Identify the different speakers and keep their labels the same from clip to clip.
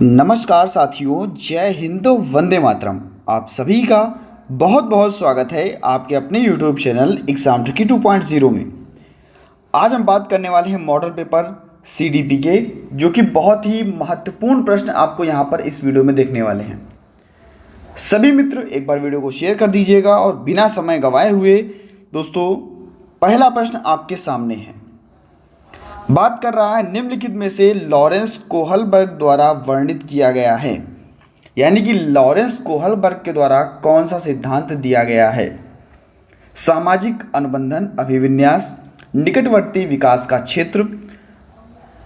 Speaker 1: नमस्कार साथियों, जय हिंद, वंदे मातरम। आप सभी का बहुत बहुत स्वागत है आपके अपने यूट्यूब चैनल एग्जाम ट्रिकी 2.0 में। आज हम बात करने वाले हैं मॉडल पेपर सीडीपी के, जो कि बहुत ही महत्वपूर्ण प्रश्न आपको यहाँ पर इस वीडियो में देखने वाले हैं। सभी मित्र एक बार वीडियो को शेयर कर दीजिएगा और बिना समय गंवाए हुए दोस्तों पहला प्रश्न आपके सामने है। बात कर रहा है निम्नलिखित में से लॉरेंस कोहलबर्ग द्वारा वर्णित किया गया है, यानी कि लॉरेंस कोहलबर्ग के द्वारा कौन सा सिद्धांत दिया गया है। सामाजिक अनुबंधन अभिविन्यास, निकटवर्ती विकास का क्षेत्र,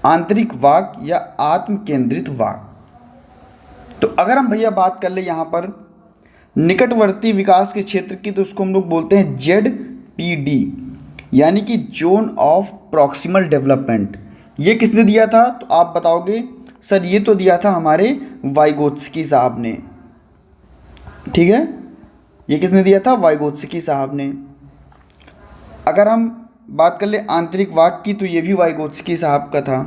Speaker 1: आंतरिक वाक या आत्म केंद्रित वाक। तो अगर हम भैया बात कर ले यहाँ पर निकटवर्ती विकास के क्षेत्र की, तो उसको हम लोग बोलते हैं ZPD, यानी कि जोन ऑफ प्रॉक्सिमल डेवलपमेंट। ये किसने दिया था? तो आप बताओगे सर ये तो दिया था हमारे वाइगोत्स्की साहब ने। ठीक है, ये किसने दिया था? वाइगोत्स्की साहब ने। अगर हम बात कर ले आंतरिक वाक की, तो ये भी वाइगोत्स्की साहब का था।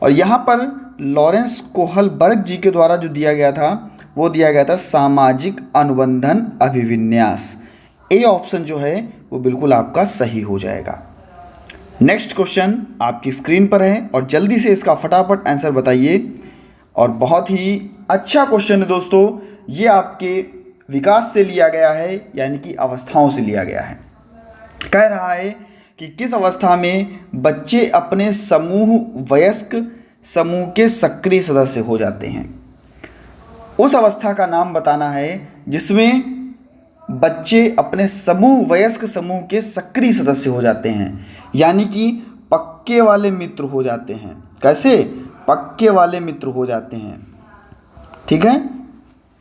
Speaker 1: और यहाँ पर लॉरेंस कोहलबर्ग जी के द्वारा जो दिया गया था वो दिया गया था सामाजिक अनुबंधन अभिविन्यास। ए ऑप्शन जो है वो बिल्कुल आपका सही हो जाएगा। नेक्स्ट क्वेश्चन आपकी स्क्रीन पर है और जल्दी से इसका फटाफट आंसर बताइए। और बहुत ही अच्छा क्वेश्चन है दोस्तों, ये आपके विकास से लिया गया है, यानी कि अवस्थाओं से लिया गया है। कह रहा है कि किस अवस्था में बच्चे अपने वयस्क समूह के सक्रिय सदस्य हो जाते हैं। उस अवस्था का नाम बताना है जिसमें बच्चे अपने वयस्क समूह के सक्रिय सदस्य हो जाते हैं, यानी कि पक्के वाले मित्र हो जाते हैं। कैसे? पक्के वाले मित्र हो जाते हैं। ठीक है,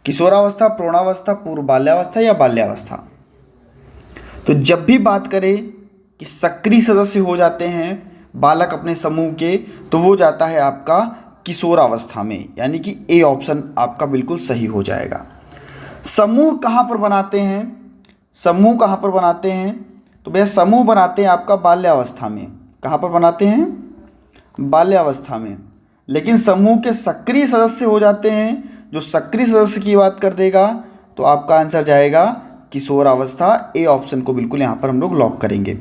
Speaker 1: किशोरावस्था, प्रौढ़ावस्था, पूर्व बाल्यावस्था या बाल्यावस्था। तो जब भी बात करें कि सक्रिय सदस्य हो जाते हैं बालक अपने समूह के, तो वो जाता है आपका किशोरावस्था में, यानी कि ए ऑप्शन आपका बिल्कुल सही हो जाएगा। समूह कहाँ पर बनाते हैं? समूह कहाँ पर बनाते हैं? तो भैया समूह बनाते हैं आपका बाल्यावस्था में। कहाँ पर बनाते हैं? बाल्यावस्था में। लेकिन समूह के सक्रिय सदस्य हो जाते हैं, जो सक्रिय सदस्य की बात कर देगा तो आपका आंसर जाएगा किशोरावस्था। ए ऑप्शन को बिल्कुल यहाँ पर हम लोग लॉक करेंगे।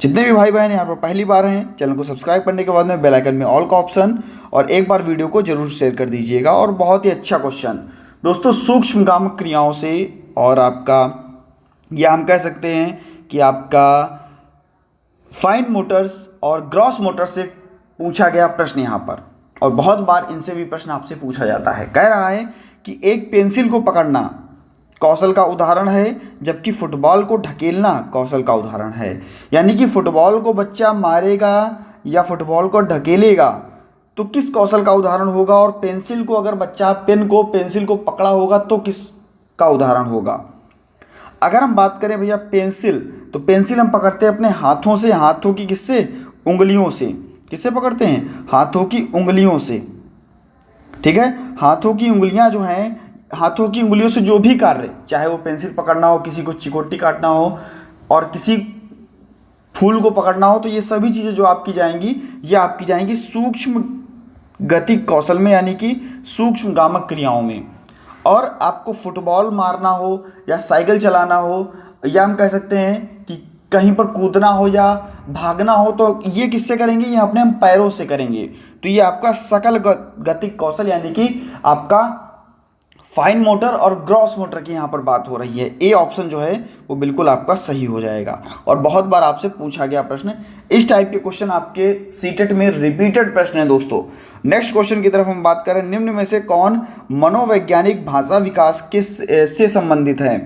Speaker 1: जितने भी भाई बहन यहाँ पर पहली बार हैं, चैनल को सब्सक्राइब करने के बाद में बेल आइकन में ऑल का ऑप्शन और एक बार वीडियो को जरूर शेयर कर दीजिएगा। और बहुत ही अच्छा क्वेश्चन दोस्तों, सूक्ष्म गामक क्रियाओं से और आपका या हम कह सकते हैं कि आपका फाइन मोटर्स और ग्रॉस मोटर से पूछा गया प्रश्न यहाँ पर। और बहुत बार इनसे भी प्रश्न आपसे पूछा जाता है। कह रहा है कि एक पेंसिल को पकड़ना कौशल का उदाहरण है, जबकि फुटबॉल को ढकेलना कौशल का उदाहरण है। यानी कि फुटबॉल को बच्चा मारेगा या फुटबॉल को ढकेलेगा तो किस कौशल का उदाहरण होगा, और पेंसिल को अगर बच्चा पेंसिल को पकड़ा होगा तो किस का उदाहरण होगा। अगर हम बात करें भैया पेंसिल, तो पेंसिल हम पकड़ते हैं अपने हाथों से, हाथों की किससे? उंगलियों से। किससे पकड़ते हैं? हाथों की उंगलियों से। ठीक है, हाथों की उंगलियां जो हैं, हाथों की उंगलियों से जो भी कार्य, चाहे वो पेंसिल पकड़ना हो, किसी को चिकोटी काटना हो और किसी फूल को पकड़ना हो, तो ये सभी चीज़ें जो आपकी जाएंगी, ये आपकी जाएंगी सूक्ष्म गतिक कौशल में, यानी कि सूक्ष्म गामक क्रियाओं में। और आपको फुटबॉल मारना हो या साइकिल चलाना हो या हम कह सकते हैं कि कहीं पर कूदना हो या भागना हो, तो ये किससे करेंगे? ये अपने हम पैरों से करेंगे। तो ये आपका सकल गतिक कौशल, यानी कि आपका फाइन मोटर और ग्रॉस मोटर की यहाँ पर बात हो रही है। ए ऑप्शन जो है वो बिल्कुल आपका सही हो जाएगा। और बहुत बार आपसे पूछा गया प्रश्न, इस टाइप के क्वेश्चन आपके सीटेट में रिपीटेड प्रश्न है दोस्तों। नेक्स्ट क्वेश्चन की तरफ हम बात करें, निम्न में से कौन मनोवैज्ञानिक भाषा विकास से संबंधित है?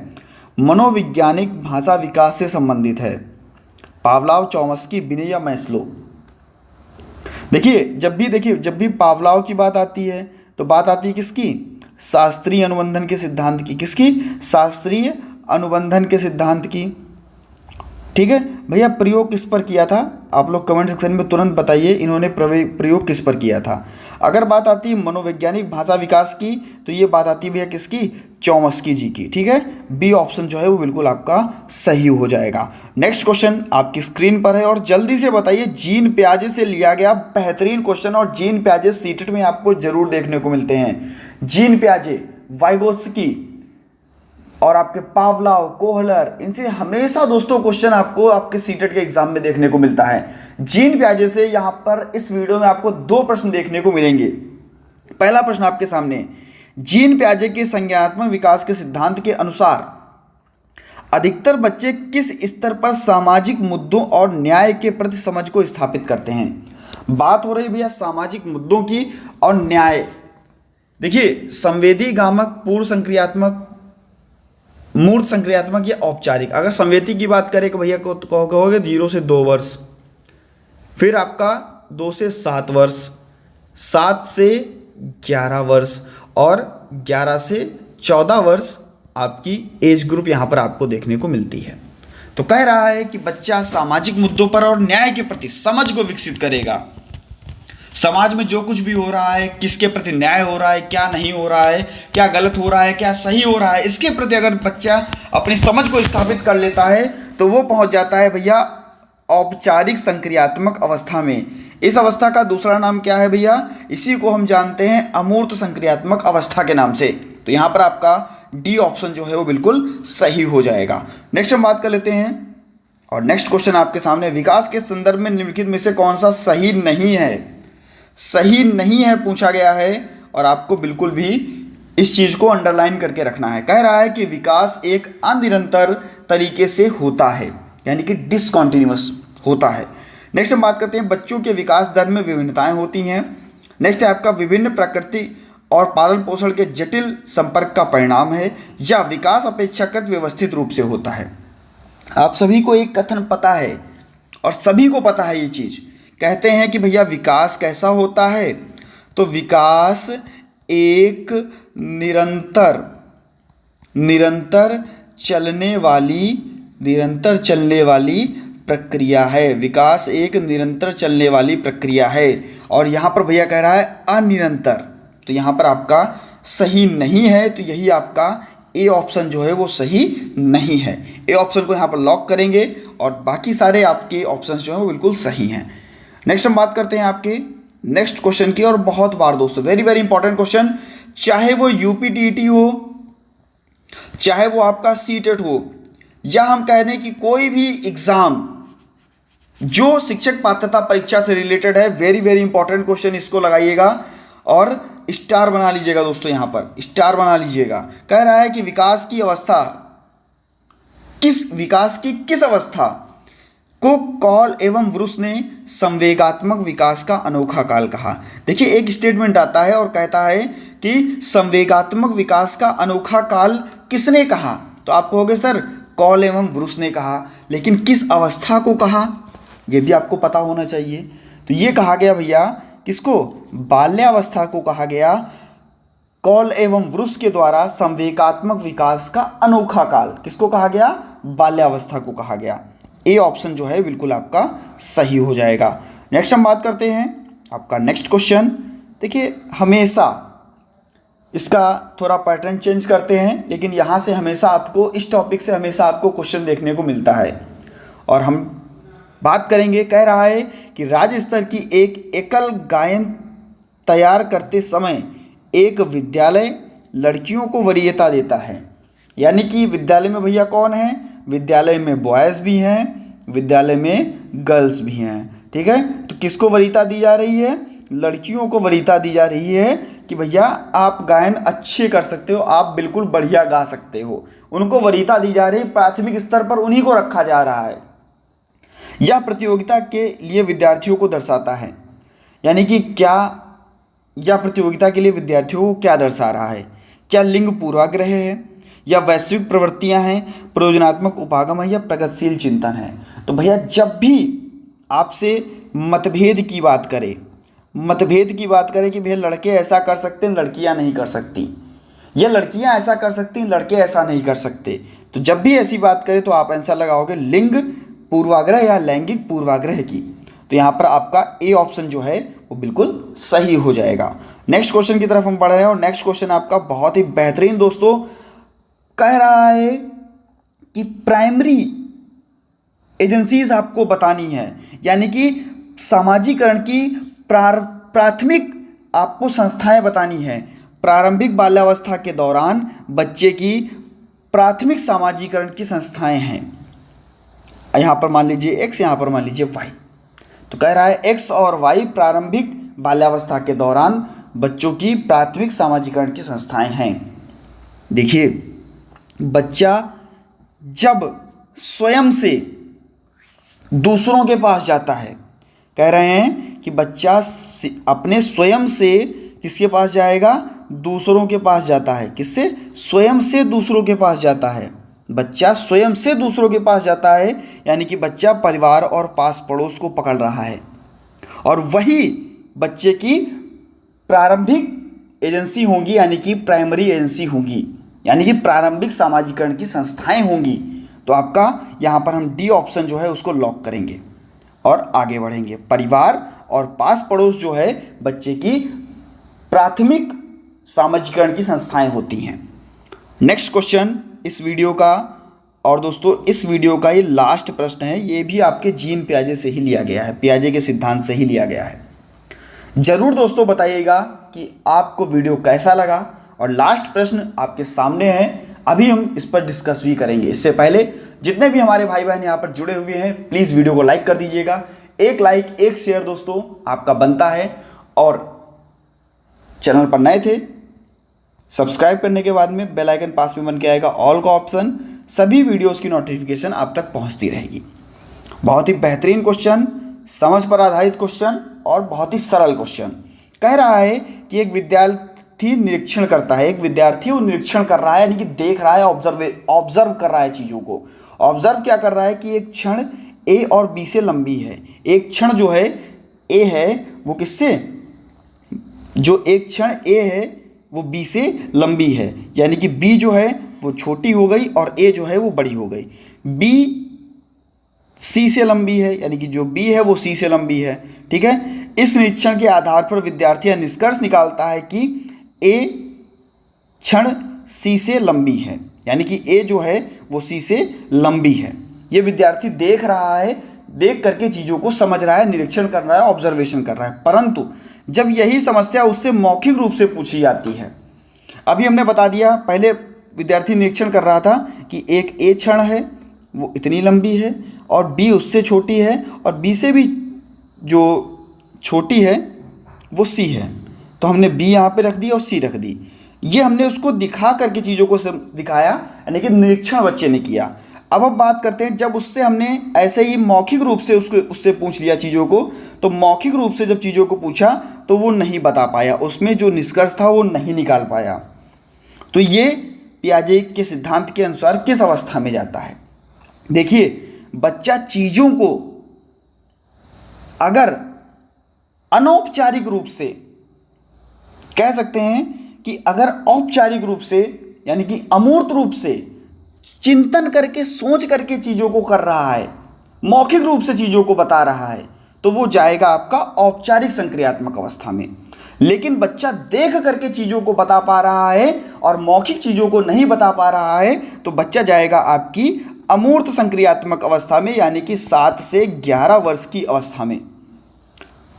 Speaker 1: मनोवैज्ञानिक भाषा विकास से संबंधित है। पावलाव, चॉम्स्की, बिने या मैस्लो। जब भी पावलाव की बात आती है तो बात आती है किसकी? शास्त्रीय अनुबंधन के सिद्धांत की। किसकी? शास्त्रीय अनुबंधन के सिद्धांत की। ठीक है भैया, प्रयोग किस पर किया था? आप लोग कमेंट सेक्शन में तुरंत बताइए इन्होंने प्रयोग किस पर किया था। अगर बात आती है मनोवैज्ञानिक भाषा विकास की, तो ये बात आती है भैया किसकी? चौमस्की जी की, ठीक है। बी ऑप्शन जो है वो बिल्कुल आपका सही हो जाएगा। नेक्स्ट क्वेश्चन आपकी स्क्रीन पर है और जल्दी से बताइए, जीन पियाजे से लिया गया बेहतरीन क्वेश्चन, और जीन पियाजे सीटेट में आपको जरूर देखने को मिलते हैं। जीन पियाजे, वाइगोत्स्की और आपके पावलोव, कोहलर, इनसे हमेशा दोस्तों क्वेश्चन आपको आपके सीटेट के एग्जाम में देखने को मिलता है। जीन पियाजे से यहां पर इस वीडियो में आपको 2 प्रश्न देखने को मिलेंगे। पहला प्रश्न आपके सामने, जीन पियाजे के संज्ञानात्मक विकास के सिद्धांत के अनुसार अधिकतर बच्चे किस स्तर पर सामाजिक मुद्दों और न्याय के प्रति समझ को स्थापित करते हैं। बात हो रही भैया सामाजिक मुद्दों की और न्याय। देखिए, संवेदी गामक, पूर्व संक्रियात्मक, मूर्त संक्रियात्मक या औपचारिक। अगर संवेदी की बात करें कि भैया को कहोगे 0 से 2 वर्ष, फिर आपका 2 से 7 वर्ष, 7 से 11 वर्ष और 11 से 14 वर्ष आपकी एज ग्रुप यहाँ पर आपको देखने को मिलती है। तो कह रहा है कि बच्चा सामाजिक मुद्दों पर और न्याय के प्रति समझ को विकसित करेगा। समाज में जो कुछ भी हो रहा है, किसके प्रति न्याय हो रहा है, क्या नहीं हो रहा है, क्या गलत हो रहा है, क्या सही हो रहा है, इसके प्रति अगर बच्चा अपनी समझ को स्थापित कर लेता है तो वो पहुंच जाता है भैया औपचारिक संक्रियात्मक अवस्था में। इस अवस्था का दूसरा नाम क्या है भैया, इसी को हम जानते हैं अमूर्त संक्रियात्मक अवस्था के नाम से। तो यहाँ पर आपका डी ऑप्शन जो है वो बिल्कुल सही हो जाएगा। नेक्स्ट हम बात कर लेते हैं और नेक्स्ट क्वेश्चन आपके सामने, विकास के संदर्भ में निम्नलिखित में से कौन सा सही नहीं है। सही नहीं है पूछा गया है और आपको बिल्कुल भी इस चीज़ को अंडरलाइन करके रखना है। कह रहा है कि विकास एक अनिरंतर तरीके से होता है, यानी कि डिसकॉन्टिन्यूअस होता है। नेक्स्ट हम बात करते हैं, बच्चों के विकास दर में विभिन्नताएं होती हैं। नेक्स्ट है आपका, विभिन्न प्रकृति और पालन पोषण के जटिल संपर्क का परिणाम है, या विकास अपेक्षाकृत व्यवस्थित रूप से होता है। आप सभी को एक कथन पता है और सभी को पता है ये चीज़। कहते हैं कि भैया विकास कैसा होता है, तो विकास एक निरंतर चलने वाली प्रक्रिया है। विकास एक निरंतर चलने वाली प्रक्रिया है। और यहाँ पर भैया कह रहा है अनिरंतर, तो यहाँ पर आपका सही नहीं है। तो यही आपका ए ऑप्शन जो है वो सही नहीं है। ए ऑप्शन को यहाँ पर लॉक करेंगे और बाकी सारे आपके ऑप्शंस जो हैं वो बिल्कुल सही हैं। नेक्स्ट हम बात करते हैं आपके नेक्स्ट क्वेश्चन की, और बहुत बार दोस्तों वेरी वेरी इंपॉर्टेंट क्वेश्चन, चाहे वो यूपीटीटी हो, चाहे वो आपका सीटेट हो, या हम कह दें कि कोई भी एग्जाम जो शिक्षक पात्रता परीक्षा से रिलेटेड है, वेरी वेरी इंपॉर्टेंट क्वेश्चन, इसको लगाइएगा और स्टार बना लीजिएगा दोस्तों, यहाँ पर स्टार बना लीजिएगा। कह रहा है कि विकास की किस अवस्था को कॉल एवं ब्रूस ने संवेगात्मक विकास का अनोखा काल कहा। देखिए, एक स्टेटमेंट आता है और कहता है कि संवेगात्मक विकास का अनोखा काल किसने कहा, तो आप कहोगे सर कॉल एवं ब्रूस ने कहा, लेकिन किस अवस्था को कहा ये भी आपको पता होना चाहिए। तो ये कहा गया भैया किसको, बाल्यावस्था को कहा गया। कॉल एवं ब्रूस के द्वारा संवेगात्मक विकास का अनोखा काल किसको कहा गया, बाल्यावस्था को कहा गया। ए ऑप्शन जो है बिल्कुल आपका सही हो जाएगा। नेक्स्ट हम बात करते हैं आपका नेक्स्ट क्वेश्चन। देखिए, हमेशा इसका थोड़ा पैटर्न चेंज करते हैं, लेकिन यहाँ से हमेशा आपको इस टॉपिक से हमेशा आपको क्वेश्चन देखने को मिलता है। और हम बात करेंगे, कह रहा है कि राज्य स्तर की एक एकल गायन तैयार करते समय एक विद्यालय लड़कियों को वरीयता देता है। यानी कि विद्यालय में भैया कौन है, विद्यालय में बॉयज़ भी हैं, विद्यालय में गर्ल्स भी हैं, ठीक है। तो किसको वरीयता दी जा रही है, लड़कियों को वरीयता दी जा रही है कि भैया आप गायन अच्छे कर सकते हो, आप बिल्कुल बढ़िया गा सकते हो। उनको वरीयता दी जा रही है, प्राथमिक स्तर पर उन्हीं को रखा जा रहा है। यह प्रतियोगिता के लिए विद्यार्थियों को दर्शाता है, यानी कि क्या यह प्रतियोगिता के लिए विद्यार्थियों को क्या दर्शा रहा है, क्या लिंग पूर्वाग्रह है, या वैश्विक प्रवृत्तियां हैं, प्रयोजनात्मक उपागम है, या प्रगतिशील चिंतन है। तो भैया जब भी आपसे मतभेद की बात करें कि भैया लड़के ऐसा कर सकते हैं, लड़कियां नहीं कर सकती, या लड़कियां ऐसा कर सकती हैं, लड़के ऐसा नहीं कर सकते, तो जब भी ऐसी बात करें तो आप आंसर लगाओगे लिंग पूर्वाग्रह या लैंगिक पूर्वाग्रह की। तो यहाँ पर आपका ए ऑप्शन जो है वो बिल्कुल सही हो जाएगा। नेक्स्ट क्वेश्चन की तरफ हम बढ़ रहे हैं और नेक्स्ट क्वेश्चन आपका बहुत ही बेहतरीन दोस्तों, कह रहा है कि प्राइमरी एजेंसीज आपको बतानी है, यानी कि सामाजिकरण की प्राथमिक आपको संस्थाएं बतानी है। प्रारंभिक बाल्यावस्था के दौरान बच्चे की प्राथमिक सामाजिकरण की संस्थाएं हैं। यहाँ पर मान लीजिए x, यहाँ पर मान लीजिए y। तो कह रहा है x और y प्रारंभिक बाल्यावस्था के दौरान बच्चों की प्राथमिक सामाजिकरण की संस्थाएं हैं। देखिए, बच्चा जब स्वयं से दूसरों के पास जाता है, कह रहे हैं कि बच्चा अपने स्वयं से किसके पास जाएगा? दूसरों के पास जाता है। किससे? स्वयं से दूसरों के पास जाता है। बच्चा स्वयं से दूसरों के पास जाता है, यानी कि बच्चा परिवार और पास पड़ोस को पकड़ रहा है, और वही बच्चे की प्रारंभिक एजेंसी होंगी, यानी कि प्राइमरी एजेंसी होंगी, यानी कि प्रारंभिक सामाजिकरण की संस्थाएं होंगी। तो आपका यहाँ पर हम डी ऑप्शन जो है उसको लॉक करेंगे और आगे बढ़ेंगे। परिवार और पास पड़ोस जो है बच्चे की प्राथमिक सामाजिकरण की संस्थाएं होती हैं। नेक्स्ट क्वेश्चन इस वीडियो का, और दोस्तों इस वीडियो का ये लास्ट प्रश्न है, ये भी आपके जीन पियाजे से ही लिया गया है, पियाजे के सिद्धांत से ही लिया गया है। जरूर दोस्तों बताइएगा कि आपको वीडियो कैसा लगा, और लास्ट प्रश्न आपके सामने है, अभी हम इस पर डिस्कस भी करेंगे। इससे पहले जितने भी हमारे भाई बहन यहाँ पर जुड़े हुए हैं, प्लीज़ वीडियो को लाइक कर दीजिएगा। एक लाइक एक शेयर दोस्तों आपका बनता है, और चैनल पर नए थे सब्सक्राइब करने के बाद में बेल आइकन पास में बन के आएगा ऑल का ऑप्शन, सभी वीडियोस की नोटिफिकेशन आप तक पहुंचती रहेगी। बहुत ही बेहतरीन क्वेश्चन, समझ पर आधारित क्वेश्चन और बहुत ही सरल क्वेश्चन। कह रहा है कि एक विद्यार्थी निरीक्षण करता है, एक विद्यार्थी वो निरीक्षण कर रहा है, यानी कि देख रहा है, ऑब्जर्व कर रहा है चीज़ों को। ऑब्जर्व क्या कर रहा है कि एक क्षण ए और बी से लंबी है। एक क्षण जो है ए है वो किससे, जो एक क्षण ए है वो बी से लंबी है, यानी कि बी जो है वो छोटी हो गई और ए जो है वो बड़ी हो गई। बी सी से लंबी है, यानी कि जो बी है वो सी से लंबी है। ठीक है, इस निरीक्षण के आधार पर विद्यार्थी यह निष्कर्ष निकालता है कि ए क्षण सी से लंबी है, यानी कि ए जो है वो सी से लंबी है। ये विद्यार्थी देख रहा है, देख करके चीज़ों को समझ रहा है, निरीक्षण कर रहा है, ऑब्जर्वेशन कर रहा है। परंतु जब यही समस्या उससे मौखिक रूप से पूछी जाती है, अभी हमने बता दिया, पहले विद्यार्थी निरीक्षण कर रहा था कि एक ए क्षण है वो इतनी लंबी है और बी उससे छोटी है और बी से भी जो छोटी है वो सी है, तो हमने बी यहाँ पे रख दी और सी रख दी। ये हमने उसको दिखा करके चीज़ों को दिखाया, यानी कि निरीक्षण बच्चे ने किया। अब हम बात करते हैं, जब उससे हमने ऐसे ही मौखिक रूप से उससे पूछ लिया चीज़ों को, तो मौखिक रूप से जब चीज़ों को पूछा तो वो नहीं बता पाया, उसमें जो निष्कर्ष था वो नहीं निकाल पाया। तो ये पियाजे के सिद्धांत के अनुसार किस अवस्था में जाता है? देखिए, बच्चा चीज़ों को अगर अनौपचारिक रूप से कह सकते हैं कि अगर औपचारिक रूप से यानी कि अमूर्त रूप से चिंतन करके सोच करके चीज़ों को कर रहा है, मौखिक रूप से चीज़ों को बता रहा है, तो वो जाएगा आपका औपचारिक संक्रियात्मक अवस्था में। लेकिन बच्चा देख करके चीज़ों को बता पा रहा है और मौखिक चीज़ों को नहीं बता पा रहा है, तो बच्चा जाएगा आपकी अमूर्त संक्रियात्मक अवस्था में, यानी कि 7 से 11 वर्ष की अवस्था में।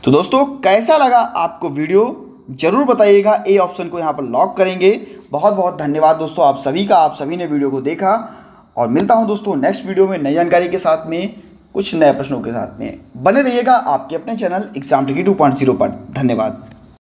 Speaker 1: तो दोस्तों कैसा लगा आपको वीडियो, जरूर बताइएगा। ए ऑप्शन को यहाँ पर लॉक करेंगे। बहुत बहुत धन्यवाद दोस्तों आप सभी का, आप सभी ने वीडियो को देखा, और मिलता हूँ दोस्तों नेक्स्ट वीडियो में नई जानकारी के साथ में, कुछ नए प्रश्नों के साथ में। बने रहिएगा आपके अपने चैनल एग्जाम ट्रिकी 2.0 पर। धन्यवाद।